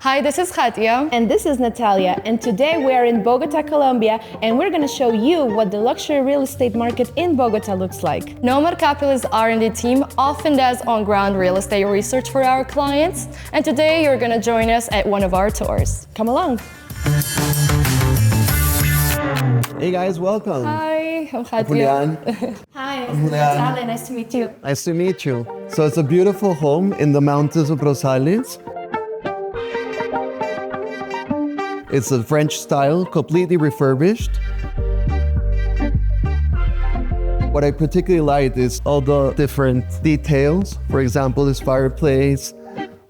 Hi, this is Khatia. And this is Natalia. And today we are in Bogota, Colombia, and we're going to show you what the luxury real estate market in Bogota looks like. Nomad Capitalist R&D team often does on-ground real estate research for our clients. And today you're going to join us at one of our tours. Come along. Hey guys, welcome. Hi, I'm Khatia. Julian. Hi, Natalia. Nice to meet you. Nice to meet you. So it's a beautiful home in the mountains of Rosales. It's a French style, completely refurbished. What I particularly like is all the different details. For example, this fireplace,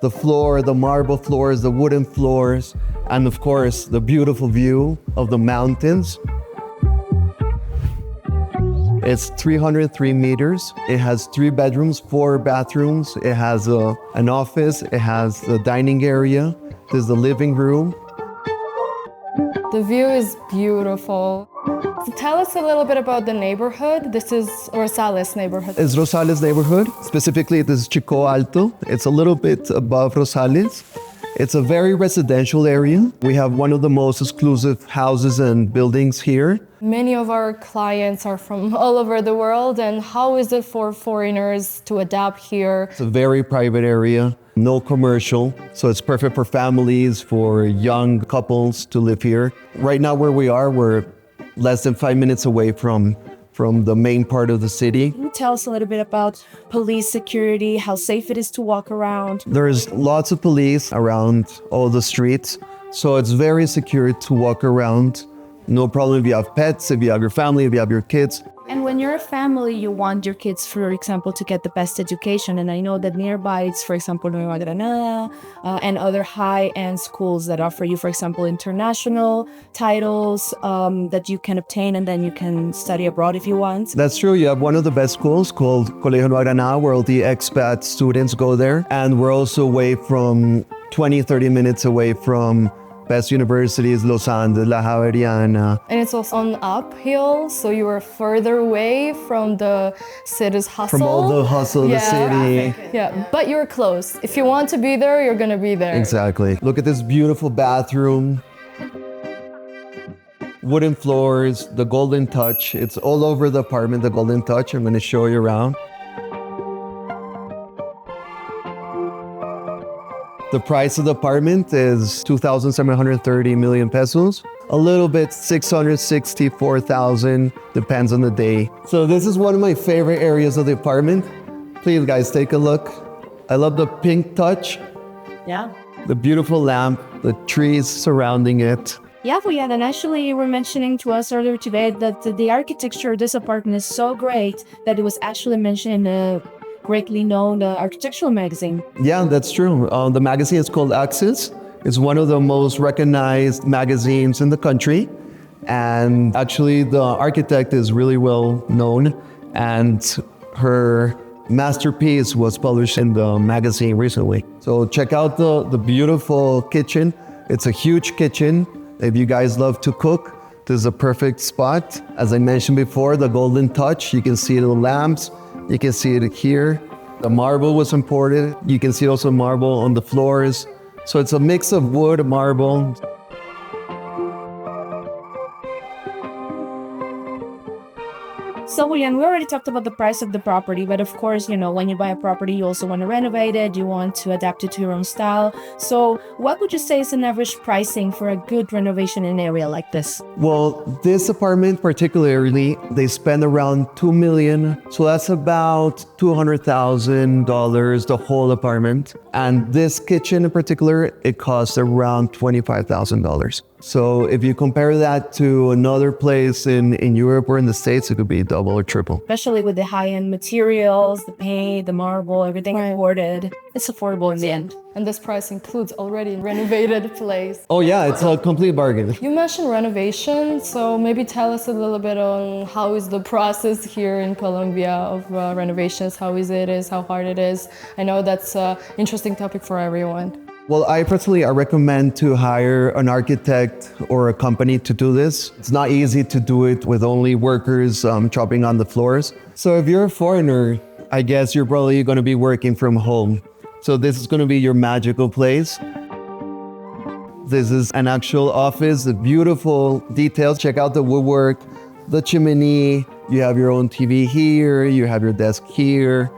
the floor, the marble floors, the wooden floors, and of course, the beautiful view of the mountains. It's 303 meters. It has 3 bedrooms, 4 bathrooms. It has an office. It has the dining area. There's the living room. The view is beautiful. So tell us a little bit about the neighborhood. This is Rosales neighborhood. It's Rosales neighborhood. Specifically, this is Chico Alto. It's a little bit above Rosales. It's a very residential area. We have one of the most exclusive houses and buildings here. Many of our clients are from all over the world, and how is it for foreigners to adapt here? It's a very private area, no commercial, so it's perfect for families, for young couples to live here. Right now where we are, we're less than 5 minutes away from the main part of the city. Can you tell us a little bit about police security, how safe it is to walk around? There's lots of police around all the streets, so it's very secure to walk around. No problem if you have pets, if you have your family, if you have your kids. And when you're a family, you want your kids, for example, to get the best education. And I know that nearby it's, for example, Nueva Granada and other high-end schools that offer you, for example, international titles that you can obtain, and then you can study abroad if you want. That's true. You have one of the best schools called Colegio Nueva Granada, where all the expat students go there. And we're also away from 20, 30 minutes away from best universities, Los Andes, La Javeriana. And it's also on uphill, so you are further away from the city's hustle. From all the hustle of the city. Yeah, but you're close. If you want to be there, you're gonna be there. Exactly. Look at this beautiful bathroom. Wooden floors, the golden touch. It's all over the apartment, the golden touch. I'm gonna show you around. The price of the apartment is 2,730 million pesos. A little bit, 664,000, depends on the day. So this is one of my favorite areas of the apartment. Please guys, take a look. I love the pink touch. Yeah. The beautiful lamp, the trees surrounding it. Yeah, Julian, and actually you were mentioning to us earlier today that the architecture of this apartment is so great that it was actually mentioned in a greatly known architectural magazine. Yeah, that's true. The magazine is called Access. It's one of the most recognized magazines in the country. And actually the architect is really well known, and her masterpiece was published in the magazine recently. So check out the beautiful kitchen. It's a huge kitchen. If you guys love to cook, this is a perfect spot. As I mentioned before, the golden touch, you can see the lamps. You can see it here. The marble was imported. You can see also marble on the floors. So it's a mix of wood, marble. So, Julian, we already talked about the price of the property, but of course, you know, when you buy a property, you also want to renovate it, you want to adapt it to your own style. So what would you say is an average pricing for a good renovation in an area like this? Well, this apartment particularly, they spend around $2 million. So that's about $200,000, the whole apartment. And this kitchen in particular, it costs around $25,000. So if you compare that to another place in Europe or in the States, it could be double or triple. Especially with the high-end materials, the paint, the marble, everything imported. It's affordable in the end. And this price includes already renovated place. Oh yeah, it's a complete bargain. You mentioned renovation, so maybe tell us a little bit on how is the process here in Colombia of renovations, how easy it is, how hard it is. I know that's an interesting topic for everyone. Well, I recommend to hire an architect or a company to do this. It's not easy to do it with only workers chopping on the floors. So if you're a foreigner, I guess you're probably going to be working from home. So this is going to be your magical place. This is an actual office, the beautiful details. Check out the woodwork, the chimney. You have your own TV here. You have your desk here.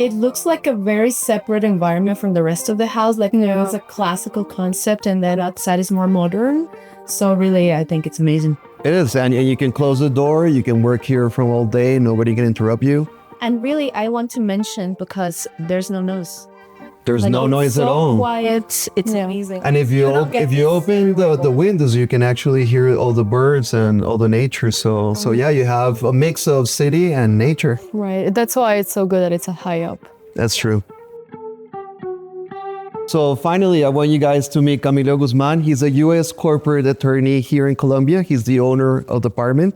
It looks like a very separate environment from the rest of the house. Like there's a classical concept and then outside is more modern. So really, I think it's amazing. It is, and you can close the door. You can work here from all day. Nobody can interrupt you. And really, I want to mention because there's no noise. There's no noise so at all. Quiet. It's amazing. And if you open the windows, you can actually hear all the birds and all the nature. So yeah, you have a mix of city and nature. Right. That's why it's so good that it's a high up. That's true. So finally, I want you guys to meet Camilo Guzman. He's a U.S. corporate attorney here in Colombia. He's the owner of the apartment.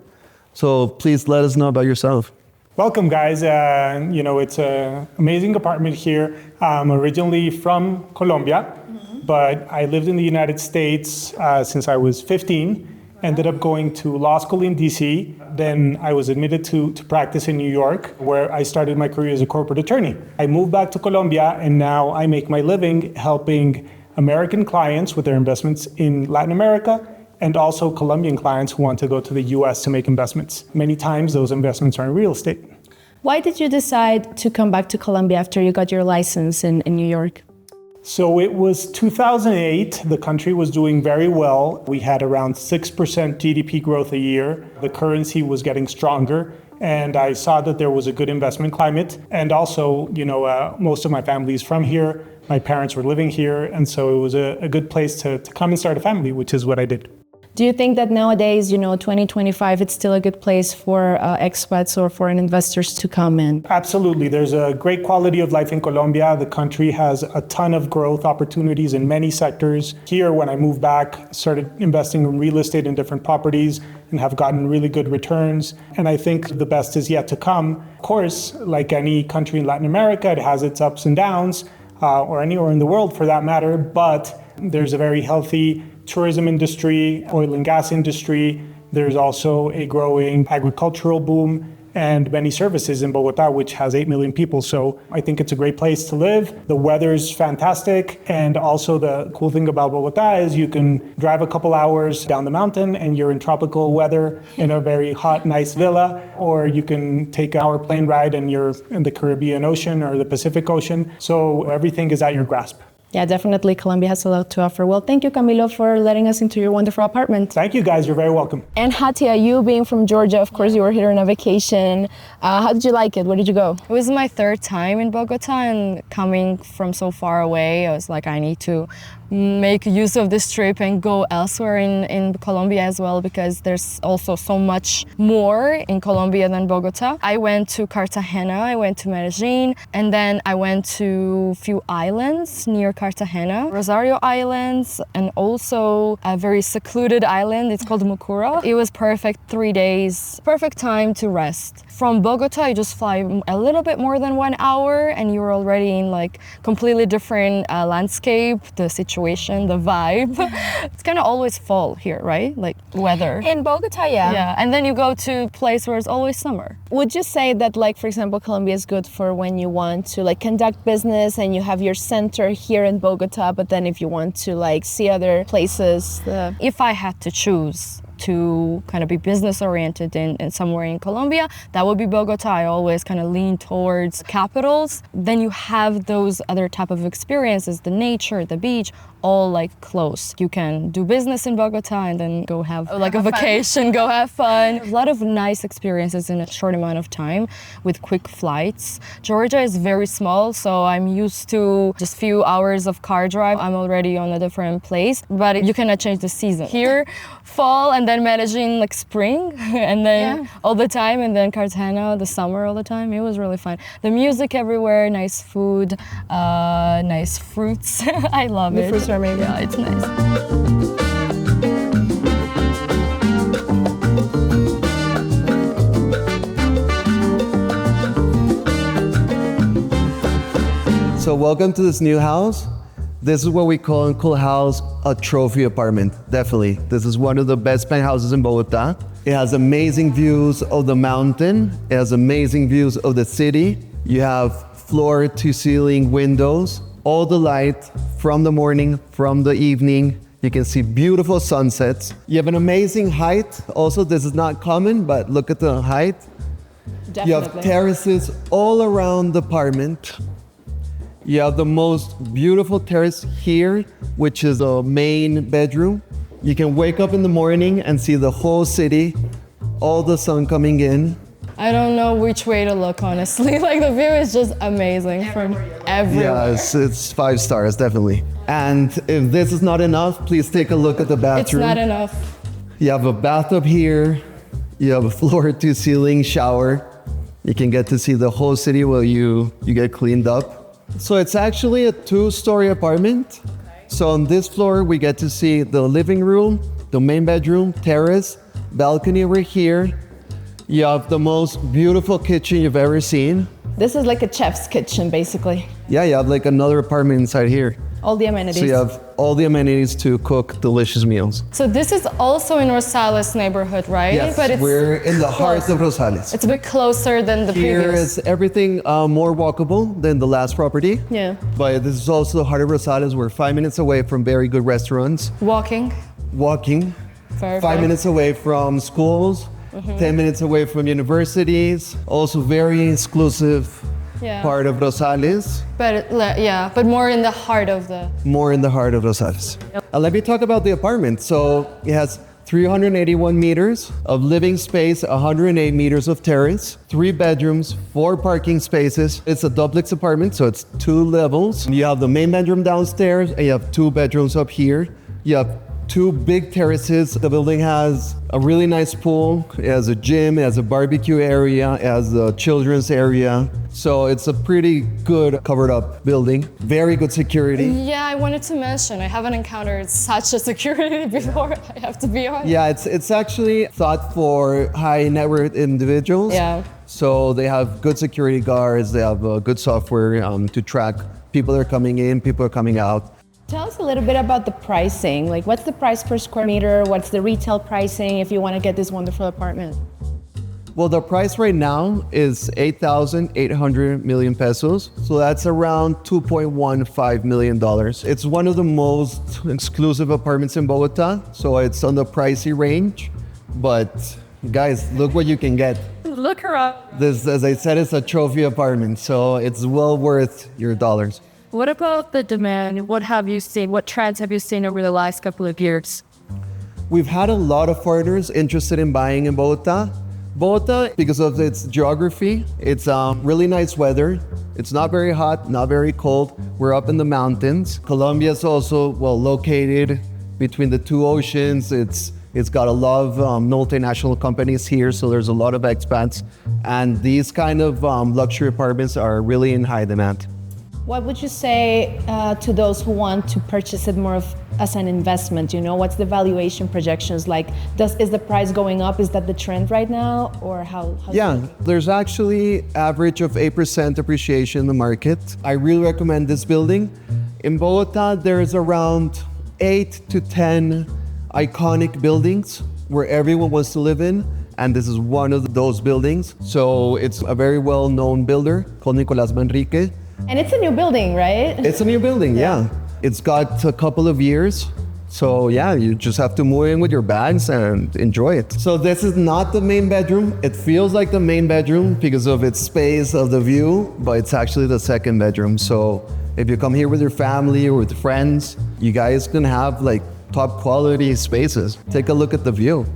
So please let us know about yourself. Welcome, guys. It's an amazing apartment here. I'm originally from Colombia, but I lived in the United States since I was 15. Ended up going to law school in DC. Then I was admitted to practice in New York, where I started my career as a corporate attorney. I moved back to Colombia, and now I make my living helping American clients with their investments in Latin America, and also Colombian clients who want to go to the US to make investments. Many times those investments are in real estate. Why did you decide to come back to Colombia after you got your license in New York? So it was 2008. The country was doing very well. We had around 6% GDP growth a year. The currency was getting stronger. And I saw that there was a good investment climate. And also, most of my family is from here. My parents were living here. And so it was a good place to come and start a family, which is what I did. Do you think that nowadays, 2025, it's still a good place for expats or foreign investors to come in? Absolutely. There's a great quality of life in Colombia. The country has a ton of growth opportunities in many sectors. Here, when I moved back, started investing in real estate and different properties and have gotten really good returns. And I think the best is yet to come. Of course, like any country in Latin America, it has its ups and downs, or anywhere in the world for that matter. But there's a very healthy tourism industry, oil and gas industry. There's also a growing agricultural boom and many services in Bogota, which has 8 million people. So I think it's a great place to live. The weather's fantastic. And also the cool thing about Bogota is you can drive a couple hours down the mountain and you're in tropical weather in a very hot, nice villa, or you can take an hour plane ride and you're in the Caribbean Ocean or the Pacific Ocean. So everything is at your grasp. Yeah, definitely. Colombia has a lot to offer. Well, thank you, Camilo, for letting us into your wonderful apartment. Thank you, guys. You're very welcome. And Khatia, you being from Georgia, of course, you were here on a vacation. How did you like it? Where did you go? It was my third time in Bogota, and coming from so far away, I was like, I need to make use of this trip and go elsewhere in Colombia as well, because there's also so much more in Colombia than Bogota. I went to Cartagena, I went to Medellin, and then I went to a few islands near Cartagena, Rosario Islands, and also a very secluded island. It's called Mucura. It was perfect, 3 days, perfect time to rest. From Bogota, you just fly a little bit more than 1 hour and you're already in like completely different landscape, the situation, the vibe. It's kind of always fall here, right? Like weather. In Bogota, yeah. Yeah, and then you go to a place where it's always summer. Would you say that, like, for example, Colombia is good for when you want to like conduct business and you have your center here in Bogota, but then if you want to like see other places? If I had to choose to kind of be business oriented in somewhere in Colombia, that would be Bogota. I always kind of lean towards capitals. Then you have those other type of experiences, the nature, the beach, all like close. You can do business in Bogota and then go have like a vacation, go have fun. A lot of nice experiences in a short amount of time with quick flights. Georgia is very small, so I'm used to just few hours of car drive. I'm already on a different place, but you cannot change the season. Here, fall, and then Medellin like spring, and then all the time, and then Cartagena, the summer all the time. It was really fun. The music everywhere, nice food, nice fruits. I love it. The fruits are amazing. Yeah, it's nice. So welcome to this new house. This is what we call in Cool House a trophy apartment, definitely. This is one of the best penthouses in Bogota. It has amazing views of the mountain. It has amazing views of the city. You have floor to ceiling windows. All the light from the morning, from the evening. You can see beautiful sunsets. You have an amazing height. Also, this is not common, but look at the height. Definitely. You have terraces all around the apartment. You have the most beautiful terrace here, which is the main bedroom. You can wake up in the morning and see the whole city, all the sun coming in. I don't know which way to look, honestly. Like the view is just amazing from everywhere. Yeah, it's 5 stars, definitely. And if this is not enough, please take a look at the bathroom. It's not enough. You have a bathtub here. You have a floor-to-ceiling shower. You can get to see the whole city while you get cleaned up. So it's actually a 2-story apartment. So on this floor, we get to see the living room, the main bedroom, terrace, balcony over here. You have the most beautiful kitchen you've ever seen. This is like a chef's kitchen, basically. Yeah, you have like another apartment inside here. All the amenities. So you have all the amenities to cook delicious meals. So this is also in Rosales neighborhood, right? Yes, But we're in the heart close. of Rosales. It's a bit closer than the Here previous. is everything more walkable than the last property. Yeah. But this is also the heart of Rosales. We're 5 minutes away from very good restaurants. Walking. Walking. Perfect. 5 minutes away from schools. 10 minutes away from universities. Also very exclusive Yeah. part of Rosales. But more in the heart of the. More in the heart of Rosales. Let me talk about the apartment. So it has 381 meters of living space, 108 meters of terrace, 3 bedrooms, 4 parking spaces. It's a duplex apartment, so it's 2 levels. You have the main bedroom downstairs, and you have 2 bedrooms up here. You have 2 big terraces. The building has a really nice pool. It has a gym, it has a barbecue area, it has a children's area. So it's a pretty good covered up building. Very good security. Yeah, I wanted to mention, I haven't encountered such a security before, I have to be honest. Yeah, it's actually thought for high net worth individuals. Yeah. So they have good security guards, they have good software to track people that are coming in, people are coming out. Tell us a little bit about the pricing. Like, what's the price per square meter? What's the retail pricing if you want to get this wonderful apartment? Well, the price right now is 8,800 million pesos. So that's around $2.15 million. It's one of the most exclusive apartments in Bogota. So it's on the pricey range. But guys, look what you can get. Look her up. This, as I said, it's a trophy apartment. So it's well worth your dollars. What about the demand? What have you seen? What trends have you seen over the last couple of years? We've had a lot of foreigners interested in buying in Bogota. Bogota, because of its geography, it's really nice weather. It's not very hot, not very cold. We're up in the mountains. Colombia is also well located between the 2 oceans. It's got a lot of multinational companies here, so there's a lot of expats. And these kind of luxury apartments are really in high demand. What would you say to those who want to purchase it more as an investment? You know, what's the valuation projections like? Is the price going up? Is that the trend right now, or how? Yeah, there's actually average of 8% appreciation in the market. I really recommend this building. In Bogota, there's around 8 to 10 iconic buildings where everyone wants to live in. And this is one of those buildings. So it's a very well-known builder called Nicolás Manrique. And it's a new building, right? It's a new building, yeah. It's got a couple of years. So yeah, you just have to move in with your bags and enjoy it. So this is not the main bedroom. It feels like the main bedroom because of its space of the view, but it's actually the second bedroom. So if you come here with your family or with friends, you guys can have like top quality spaces. Take a look at the view.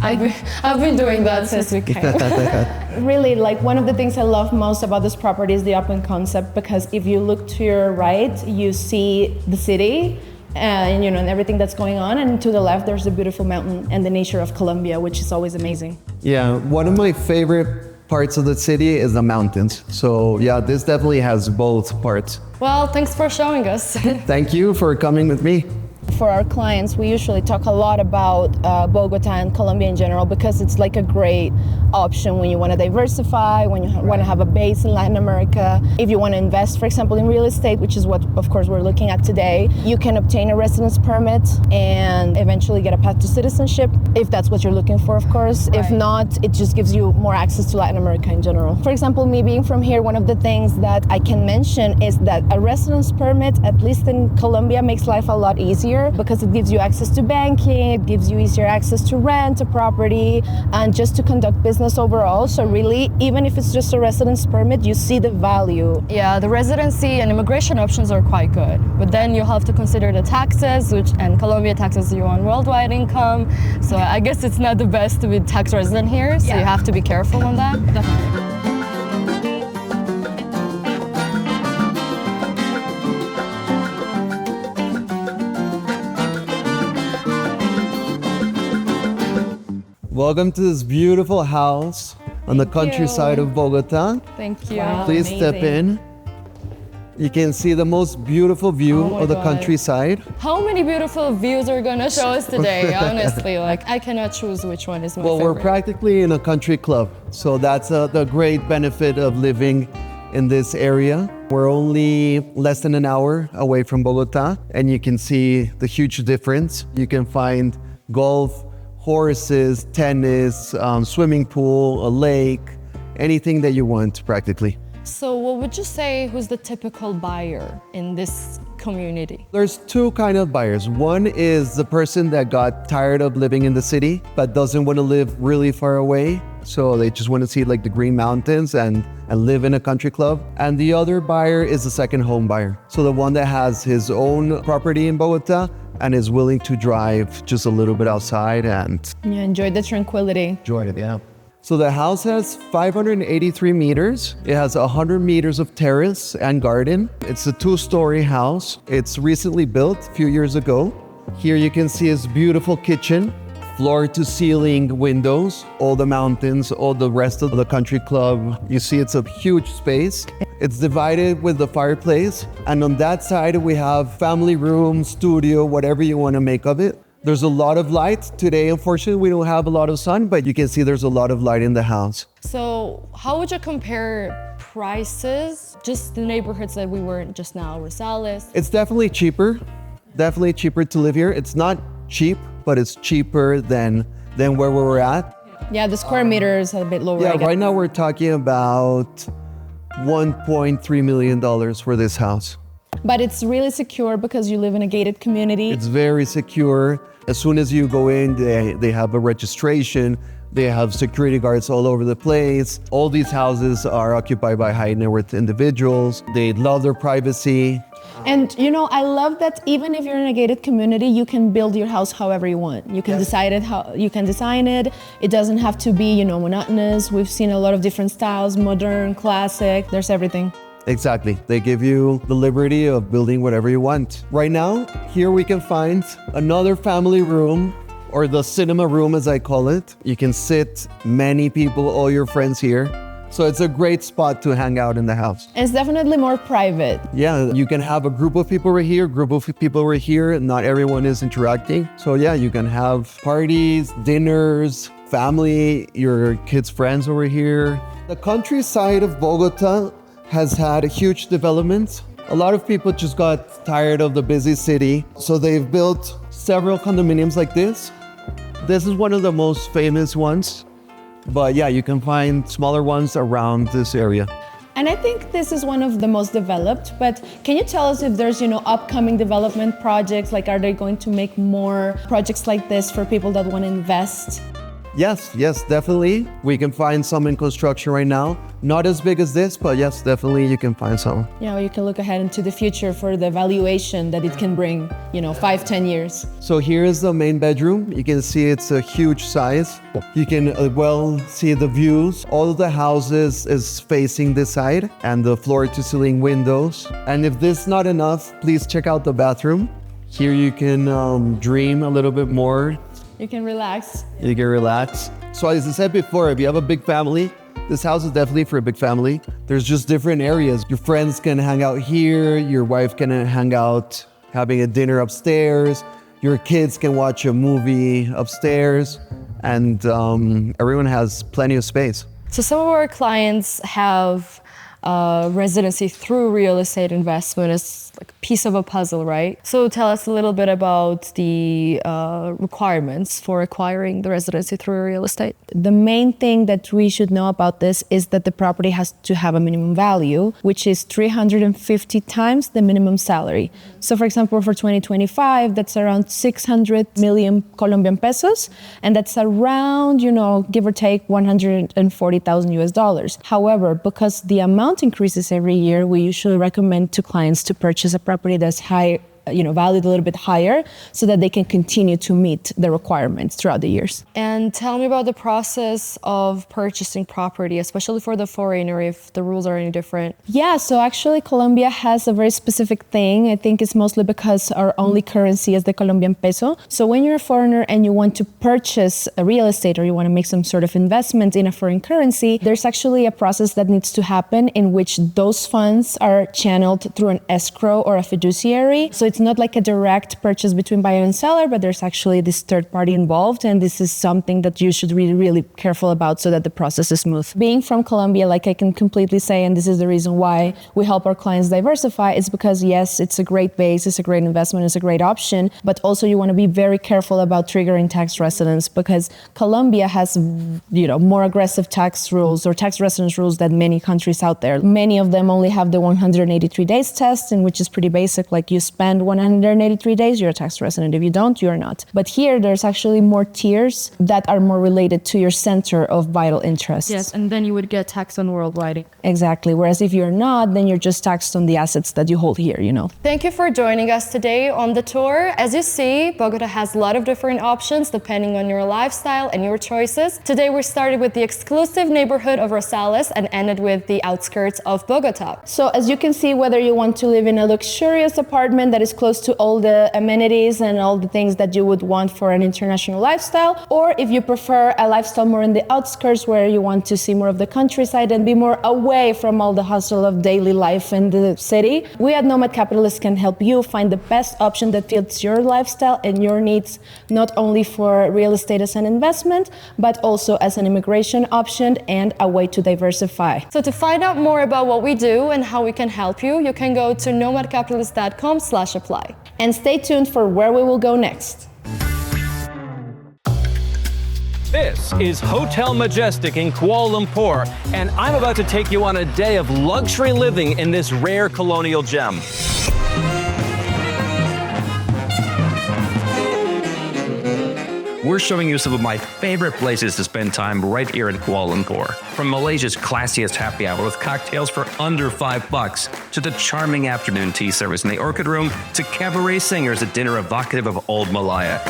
I've been doing that since we came. Really, like one of the things I love most about this property is the open concept, because if you look to your right, you see the city and and everything that's going on, and to the left there's the beautiful mountain and the nature of Colombia, which is always amazing. Yeah, one of my favorite parts of the city is the mountains. So yeah, this definitely has both parts. Well, thanks for showing us. Thank you for coming with me. For our clients, we usually talk a lot about Bogota and Colombia in general because it's like a great option when you want to diversify, when you want to have a base in Latin America. If you want to invest, for example, in real estate, which is what, of course, we're looking at today, you can obtain a residence permit and eventually get a path to citizenship, if that's what you're looking for, of course. Right. If not, it just gives you more access to Latin America in general. For example, me being from here, one of the things that I can mention is that a residence permit, at least in Colombia, makes life a lot easier because it gives you access to banking, it gives you easier access to rent a property, and just to conduct business overall. So really, even if it's just a residence permit, you see the value. Yeah, the residency and immigration options are quite good, but then you have to consider the taxes, and Colombia taxes you on worldwide income. So I guess it's not the best to be tax resident here, so you have to be careful on that. Definitely. Welcome to this beautiful house on the countryside of Bogota. Thank you. Wow. Please Amazing. step in. You can see the most beautiful view of the countryside. How many beautiful views are gonna show us today? Honestly, like I cannot choose which one is my Well, favorite. we're practically in a country club, so that's the great benefit of living in this area. We're only less than an hour away from Bogota, and you can see the huge difference. You can find golf, horses, tennis, swimming pool, a lake, anything that you want practically. So what would you say who's the typical buyer in this community? There's two kind of buyers. One is the person that got tired of living in the city but doesn't want to live really far away. So they just want to see like the green mountains and live in a country club. And the other buyer is the second home buyer. So the one that has his own property in Bogota and is willing to drive just a little bit outside and You enjoy the tranquility. enjoy it, yeah. So the house has 583 meters. It has 100 meters of terrace and garden. It's a 2-story house. It's recently built a few years ago. Here you can see its beautiful kitchen, floor to ceiling windows, all the mountains, all the rest of the country club. You see it's a huge space. It's divided with the fireplace. And on that side, we have family room, studio, whatever you want to make of it. There's a lot of light. Today, unfortunately, we don't have a lot of sun, but you can see there's a lot of light in the house. So how would you compare prices, just the neighborhoods that we were in just now, Rosales? It's definitely cheaper to live here. It's not cheap, but it's cheaper than where we were at. Yeah, the square meter is a bit lower. Yeah, I guess. right now we're talking about $1.3 million for this house. But it's really secure because you live in a gated community. It's very secure. As soon as you go in, they have a registration. They have security guards all over the place. All these houses are occupied by high net worth individuals. They love their privacy. And you know, I love that even if you're in a gated community, you can build your house however you want. You can decide it how you can design it. It doesn't have to be, you know, monotonous. We've seen a lot of different styles, modern, classic. There's everything. Exactly. They give you the liberty of building whatever you want. Right now, here we can find another family room, or the cinema room as I call it. You can sit many people, all your friends here. So it's a great spot to hang out in the house. It's definitely more private. Yeah, you can have a group of people right here, group of people right here. Not everyone is interacting. So yeah, you can have parties, dinners, family, your kids' friends over here. The countryside of Bogota has had a huge development. A lot of people just got tired of the busy city. So they've built several condominiums like this. This is one of the most famous ones. But yeah, you can find smaller ones around this area. And I think this is one of the most developed, but can you tell us if there's, you know, upcoming development projects? Like, are they going to make more projects like this for people that want to invest? Yes, definitely. We can find some in construction right now. Not as big as this, but yes, definitely you can find some. You know, you can look ahead into the future for the valuation that it can bring, you know, 5-10 years. So here is the main bedroom. You can see it's a huge size. You can well see the views. All of the houses is facing this side and the floor to ceiling windows. And if this is not enough, please check out the bathroom. Here you can dream a little bit more. You can relax. You can relax. So as I said before, if you have a big family, this house is definitely for a big family. There's just different areas. Your friends can hang out here. Your wife can hang out having a dinner upstairs. Your kids can watch a movie upstairs, and everyone has plenty of space. So some of our clients have residency through real estate investment as like a piece of a puzzle, right? So tell us a little bit about the requirements for acquiring the residency through real estate. The main thing that we should know about this is that the property has to have a minimum value, which is 350 times the minimum salary. So for example, for 2025, that's around 600 million Colombian pesos, and that's around, give or take 140,000 US dollars. However, because the amount increases every year, we usually recommend to clients to purchase a property that's high, valued a little bit higher, so that they can continue to meet the requirements throughout the years. And tell me about the process of purchasing property, especially for the foreigner, if the rules are any different. Yeah, so actually Colombia has a very specific thing. I think it's mostly because our only currency is the Colombian peso. So when you're a foreigner and you want to purchase a real estate or you want to make some sort of investment in a foreign currency, there's actually a process that needs to happen in which those funds are channeled through an escrow or a fiduciary. So it's not like a direct purchase between buyer and seller, but there's actually this third party involved. And this is something that you should really, really careful about so that the process is smooth. Being from Colombia, like I can completely say, and this is the reason why we help our clients diversify, is because yes, it's a great base, it's a great investment, it's a great option, but also you want to be very careful about triggering tax residence, because Colombia has, more aggressive tax rules or tax residence rules than many countries out there. Many of them only have the 183 days test, and which is pretty basic, like you spend 183 days, you're a tax resident. If you don't, you're not. But here, there's actually more tiers that are more related to your center of vital interest. Yes, and then you would get taxed on worldwide. Exactly. Whereas if you're not, then you're just taxed on the assets that you hold here, Thank you for joining us today on the tour. As you see, Bogota has a lot of different options depending on your lifestyle and your choices. Today, we started with the exclusive neighborhood of Rosales and ended with the outskirts of Bogota. So as you can see, whether you want to live in a luxurious apartment that is close to all the amenities and all the things that you would want for an international lifestyle, or if you prefer a lifestyle more in the outskirts where you want to see more of the countryside and be more away from all the hustle of daily life in the city, we at Nomad Capitalist can help you find the best option that fits your lifestyle and your needs, not only for real estate as an investment, but also as an immigration option and a way to diversify. So to find out more about what we do and how we can help you, you can go to nomadcapitalist.com/apply. And stay tuned for where we will go next. This is Hotel Majestic in Kuala Lumpur, and I'm about to take you on a day of luxury living in this rare colonial gem. We're showing you some of my favorite places to spend time right here in Kuala Lumpur. From Malaysia's classiest happy hour with cocktails for under $5, to the charming afternoon tea service in the Orchid Room, to cabaret singers at dinner evocative of old Malaya.